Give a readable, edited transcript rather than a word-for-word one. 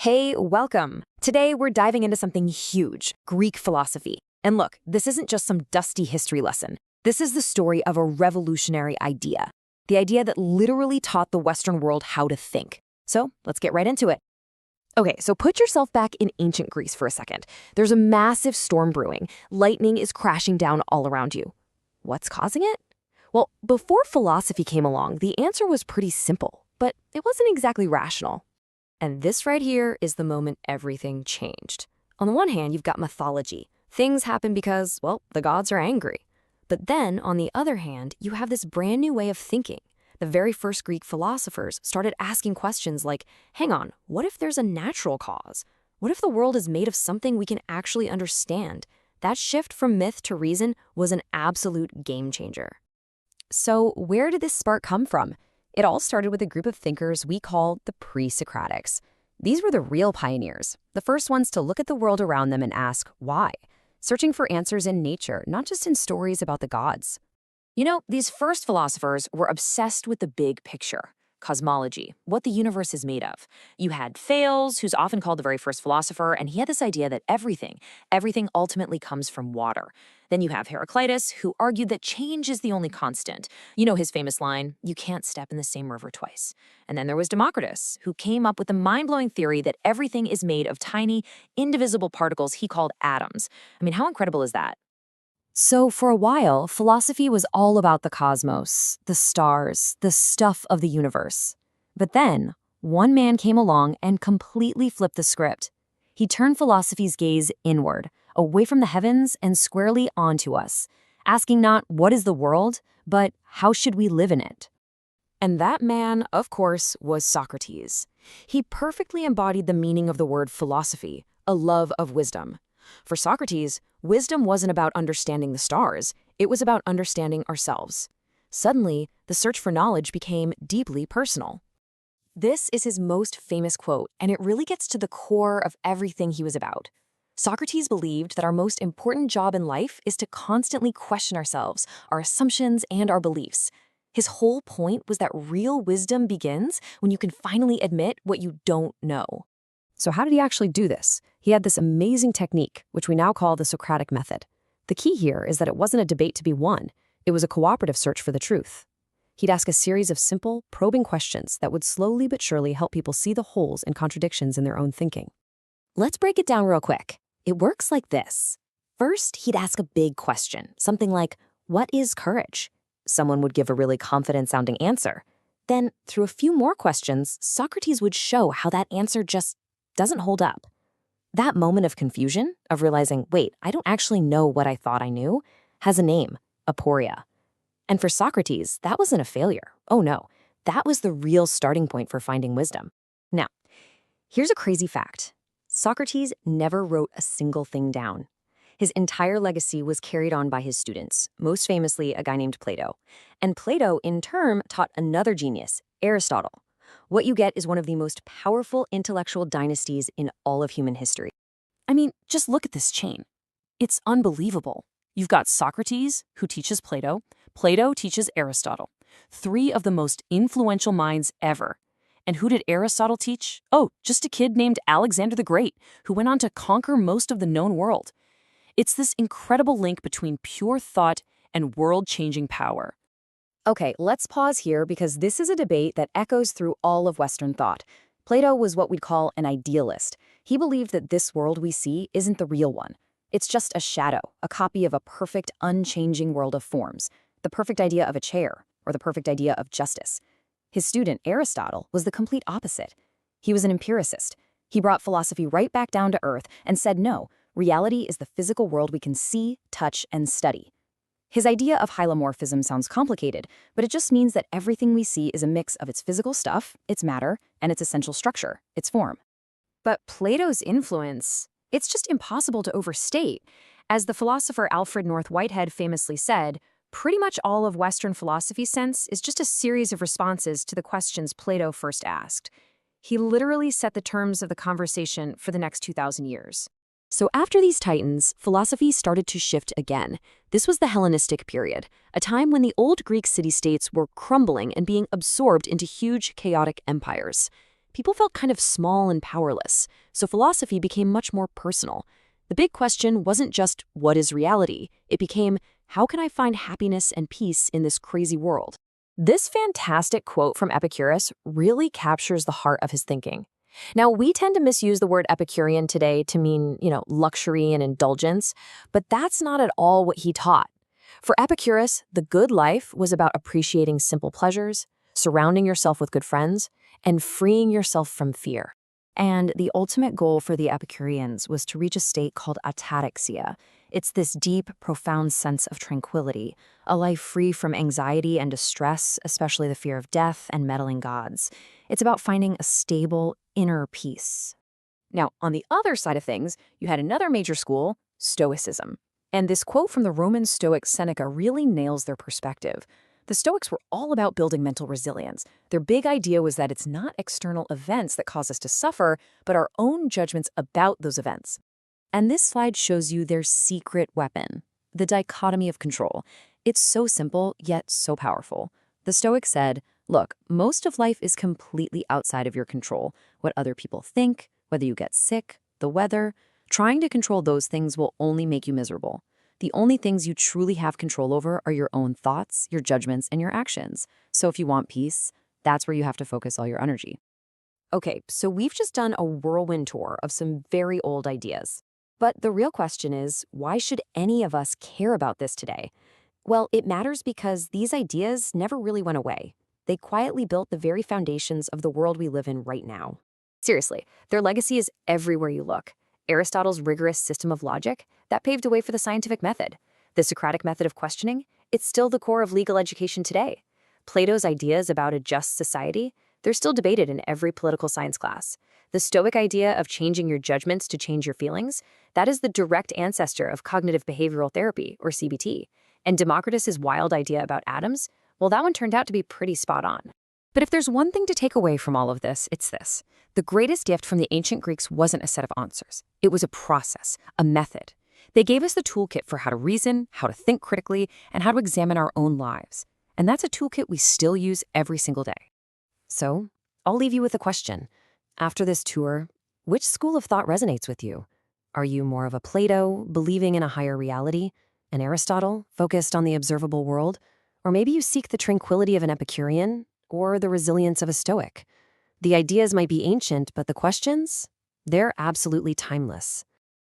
Hey, welcome! Today we're diving into something huge, Greek philosophy. And look, this isn't just some dusty history lesson. This is the story of a revolutionary idea. The idea that literally taught the Western world how to think. So let's get right into it. Okay, so put yourself back in ancient Greece for a second. There's a massive storm brewing. Lightning is crashing down all around you. What's causing it? Well, before philosophy came along, the answer was pretty simple, but it wasn't exactly rational. And this right here is the moment everything changed. On the one hand, you've got mythology. Things happen because, well, the gods are angry. But then, on the other hand, you have this brand new way of thinking. The very first Greek philosophers started asking questions like, hang on, what if there's a natural cause? What if the world is made of something we can actually understand? That shift from myth to reason was an absolute game changer. So where did this spark come from? It all started with a group of thinkers we call the Pre-Socratics. These were the real pioneers, the first ones to look at the world around them and ask why, searching for answers in nature, not just in stories about the gods. You know, these first philosophers were obsessed with the big picture, cosmology, what the universe is made of. You had Thales, who's often called the very first philosopher, and he had this idea that everything ultimately comes from water. Then you have Heraclitus, who argued that change is the only constant. You know his famous line, you can't step in the same river twice. And then there was Democritus, who came up with the mind-blowing theory that everything is made of tiny, indivisible particles he called atoms. I mean, how incredible is that? So for a while, philosophy was all about the cosmos, the stars, the stuff of the universe. But then, one man came along and completely flipped the script. He turned philosophy's gaze inward, away from the heavens and squarely onto us, asking not what is the world, but how should we live in it? And that man, of course, was Socrates. He perfectly embodied the meaning of the word philosophy, a love of wisdom. For Socrates, wisdom wasn't about understanding the stars, it was about understanding ourselves. Suddenly, the search for knowledge became deeply personal. This is his most famous quote, and it really gets to the core of everything he was about. Socrates believed that our most important job in life is to constantly question ourselves, our assumptions, and our beliefs. His whole point was that real wisdom begins when you can finally admit what you don't know. So how did he actually do this? He had this amazing technique, which we now call the Socratic method. The key here is that it wasn't a debate to be won. It was a cooperative search for the truth. He'd ask a series of simple, probing questions that would slowly but surely help people see the holes and contradictions in their own thinking. Let's break it down real quick. It works like this. First, he'd ask a big question, something like, what is courage? Someone would give a really confident-sounding answer. Then, through a few more questions, Socrates would show how that answer just doesn't hold up. That moment of confusion, of realizing, wait, I don't actually know what I thought I knew, has a name, aporia. And for Socrates, that wasn't a failure. Oh no, that was the real starting point for finding wisdom. Now, here's a crazy fact. Socrates never wrote a single thing down. His entire legacy was carried on by his students, most famously a guy named Plato. And Plato, in turn, taught another genius, Aristotle. What you get is one of the most powerful intellectual dynasties in all of human history. I mean, just look at this chain. It's unbelievable. You've got Socrates, who teaches Plato. Plato teaches Aristotle. Three of the most influential minds ever. And who did Aristotle teach? Oh, just a kid named Alexander the Great, who went on to conquer most of the known world. It's this incredible link between pure thought and world-changing power. Okay, let's pause here because this is a debate that echoes through all of Western thought. Plato was what we'd call an idealist. He believed that this world we see isn't the real one. It's just a shadow, a copy of a perfect, unchanging world of forms, the perfect idea of a chair, or the perfect idea of justice. His student, Aristotle, was the complete opposite. He was an empiricist. He brought philosophy right back down to earth and said, no, reality is the physical world we can see, touch, and study. His idea of hylomorphism sounds complicated, but it just means that everything we see is a mix of its physical stuff, its matter, and its essential structure, its form. But Plato's influence, it's just impossible to overstate. As the philosopher Alfred North Whitehead famously said, pretty much all of Western philosophy's sense is just a series of responses to the questions Plato first asked. He literally set the terms of the conversation for the next 2,000 years. So after these titans, philosophy started to shift again. This was the Hellenistic period, a time when the old Greek city-states were crumbling and being absorbed into huge, chaotic empires. people felt kind of small and powerless, so philosophy became much more personal. The big question wasn't just, what is reality? It became, how can I find happiness and peace in this crazy world? This fantastic quote from Epicurus really captures the heart of his thinking. Now, we tend to misuse the word Epicurean today to mean, luxury and indulgence, but that's not at all what he taught. For Epicurus, the good life was about appreciating simple pleasures, surrounding yourself with good friends, and freeing yourself from fear. And the ultimate goal for the Epicureans was to reach a state called ataraxia. It's this deep, profound sense of tranquility, a life free from anxiety and distress, especially the fear of death and meddling gods. It's about finding a stable, inner peace. Now, on the other side of things, you had another major school, Stoicism. And this quote from the Roman Stoic Seneca really nails their perspective. The Stoics were all about building mental resilience. Their big idea was that it's not external events that cause us to suffer, but our own judgments about those events. And this slide shows you their secret weapon, the dichotomy of control. It's so simple, yet so powerful. The Stoics said, look, most of life is completely outside of your control. What other people think, whether you get sick, the weather, trying to control those things will only make you miserable. The only things you truly have control over are your own thoughts, your judgments, and your actions. So if you want peace, that's where you have to focus all your energy. Okay, so we've just done a whirlwind tour of some very old ideas. But the real question is, why should any of us care about this today? Well, it matters because these ideas never really went away. They quietly built the very foundations of the world we live in right now. Seriously, their legacy is everywhere you look. Aristotle's rigorous system of logic, that paved the way for the scientific method. The Socratic method of questioning, it's still the core of legal education today. Plato's ideas about a just society, they're still debated in every political science class. The Stoic idea of changing your judgments to change your feelings, that is the direct ancestor of cognitive behavioral therapy, or CBT. And Democritus's wild idea about atoms, well, that one turned out to be pretty spot on. But if there's one thing to take away from all of this, it's this. The greatest gift from the ancient Greeks wasn't a set of answers. It was a process, a method. They gave us the toolkit for how to reason, how to think critically, and how to examine our own lives. And that's a toolkit we still use every single day. So, I'll leave you with a question. After this tour, which school of thought resonates with you? Are you more of a Plato, believing in a higher reality? An Aristotle, focused on the observable world? Or maybe you seek the tranquility of an Epicurean, or the resilience of a Stoic? The ideas might be ancient, but the questions? They're absolutely timeless.